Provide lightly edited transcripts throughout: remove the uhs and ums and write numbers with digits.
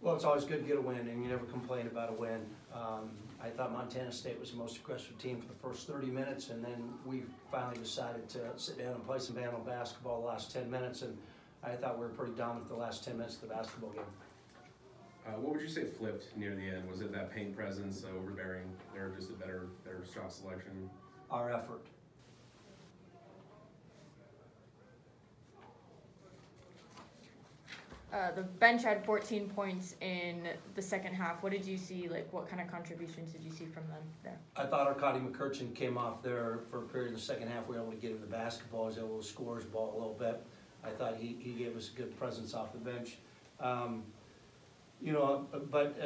Well, it's always good to get a win, and you never complain about a win. I thought Montana State was the most aggressive team for the first 30 minutes, and then we finally decided to sit down and play some Vandal basketball the last 10 minutes, and I thought we were pretty dominant the last 10 minutes of the basketball game. What would you say flipped near the end? Was it that paint presence, overbearing, or just a better shot selection? Our effort. The bench had 14 points in the second half. What did you see? Like, what kind of contributions did you see from them there? I thought Arkady McCurchin came off there for a period of the second half. We were able to get him the basketball. He was able to score his ball a little bit. I thought he gave us a good presence off the bench. You know, but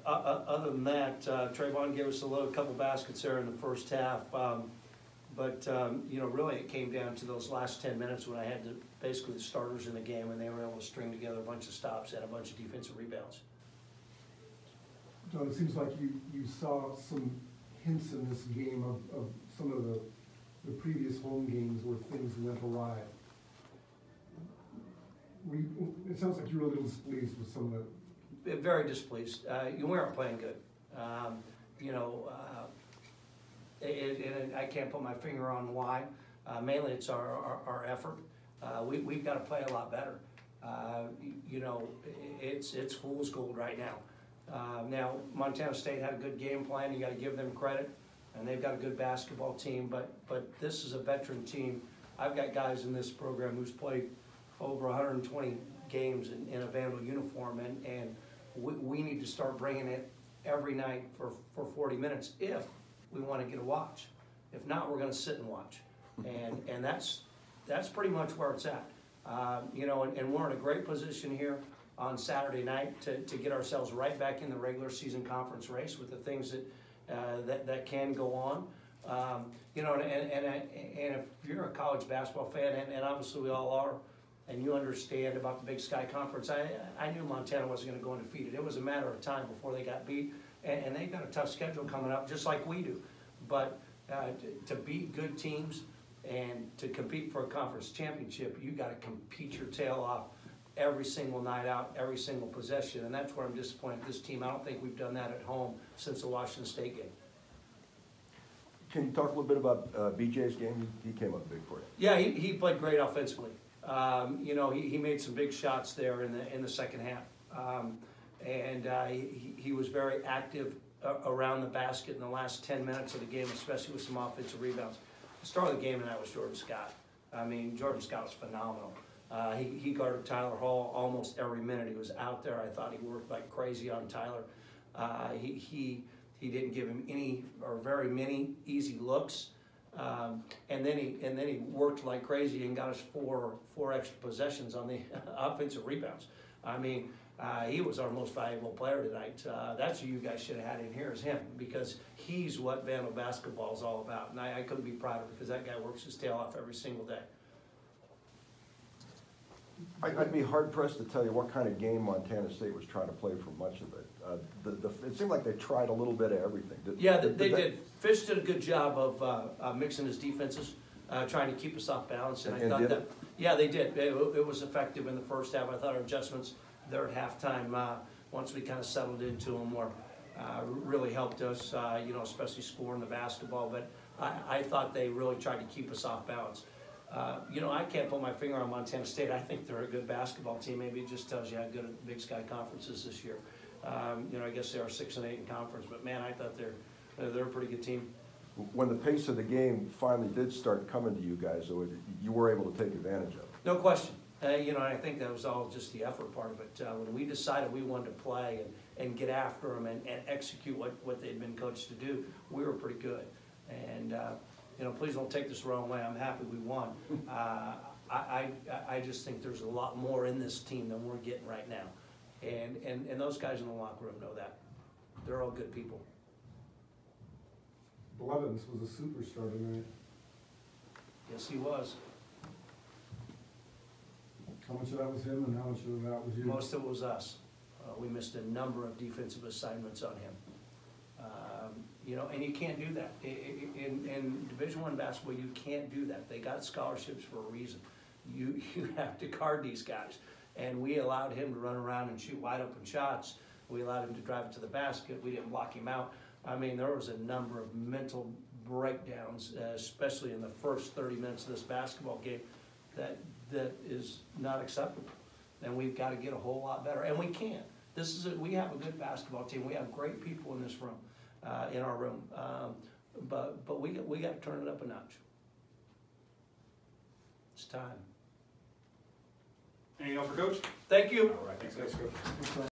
other than that, Trayvon gave us a couple baskets there in the first half. You know, really it came down to those last 10 minutes when I had basically the starters in the game, and they were able to string together a bunch of stops and a bunch of defensive rebounds. John, it seems like you saw some hints in this game of some of the previous home games where things went awry. It sounds like you were a little displeased with some of the... Very displeased. You weren't playing good. You know, I can't put my finger on why. Mainly it's our effort. We've got to play a lot better. You know, it's fool's gold right now. Now, Montana State had a good game plan. You got to give them credit, and they've got a good basketball team. But this is a veteran team. I've got guys in this program who's played over 120 games in a Vandal uniform, and we need to start bringing it every night for 40 minutes if we want to get a watch. If not, we're going to sit and watch, and that's pretty much where it's at. You know, and we're in a great position here on Saturday night to get ourselves right back in the regular season conference race with the things that can go on. You know, and if you're a college basketball fan, and obviously we all are, and you understand about the Big Sky Conference, I knew Montana wasn't going to go undefeated. It was a matter of time before they got beat, and they've got a tough schedule coming up, just like we do. But to beat good teams and to compete for a conference championship, you got to compete your tail off every single night out, every single possession, and that's where I'm disappointed with this team. I don't think we've done that at home since the Washington State game. Can you talk a little bit about BJ's game? He came up big for you. Yeah, he played great offensively. You know, he made some big shots there in the second half, he was very active around the basket in the last 10 minutes of the game, especially with some offensive rebounds. The star of the game tonight was Jordan Scott. I mean, Jordan Scott was phenomenal. He guarded Tyler Hall almost every minute he was out there. I thought he worked like crazy on Tyler. He didn't give him any or very many easy looks. And then he worked like crazy and got us four extra possessions on the offensive rebounds. I mean, he was our most valuable player tonight. That's who you guys should have had in here, is him, because he's what Vandal basketball is all about. And I couldn't be prouder because that guy works his tail off every single day. I'd be hard-pressed to tell you what kind of game Montana State was trying to play for much of it. It seemed like they tried a little bit of everything. They did. Fish did a good job of mixing his defenses, trying to keep us off balance. And I thought that, yeah, they did. It was effective in the first half. I thought our adjustments there at halftime, once we kind of settled into them, were really helped us, you know, especially scoring the basketball. But I thought they really tried to keep us off balance. You know, I can't put my finger on Montana State. I think they're a good basketball team. Maybe it just tells you how good the Big Sky Conference is this year. You know, I guess they are 6-8 in conference, but man, I thought they're a pretty good team. When the pace of the game finally did start coming to you guys, though, you were able to take advantage of it. No question. You know, I think that was all just the effort part of it. When we decided we wanted to play and get after them and execute what they'd been coached to do, we were pretty good. And you know, please don't take this the wrong way. I'm happy we won. I just think there's a lot more in this team than we're getting right now. And those guys in the locker room know that. They're all good people. Blevins was a superstar tonight. Yes, he was. How much of that was him and how much of that was you? Most of it was us. We missed a number of defensive assignments on him. You know, and you can't do that. In Division I basketball, you can't do that. They got scholarships for a reason. You have to guard these guys. and we allowed him to run around and shoot wide open shots. We allowed him to drive it to the basket. We didn't block him out. I mean, there was a number of mental breakdowns, especially in the first 30 minutes of this basketball game, that is not acceptable. And we've got to get a whole lot better, and we can. We have a good basketball team. We have great people in this room, in our room, but we got to turn it up a notch. It's time. Anything else for Coach? Thank you. All right, thanks, Coach.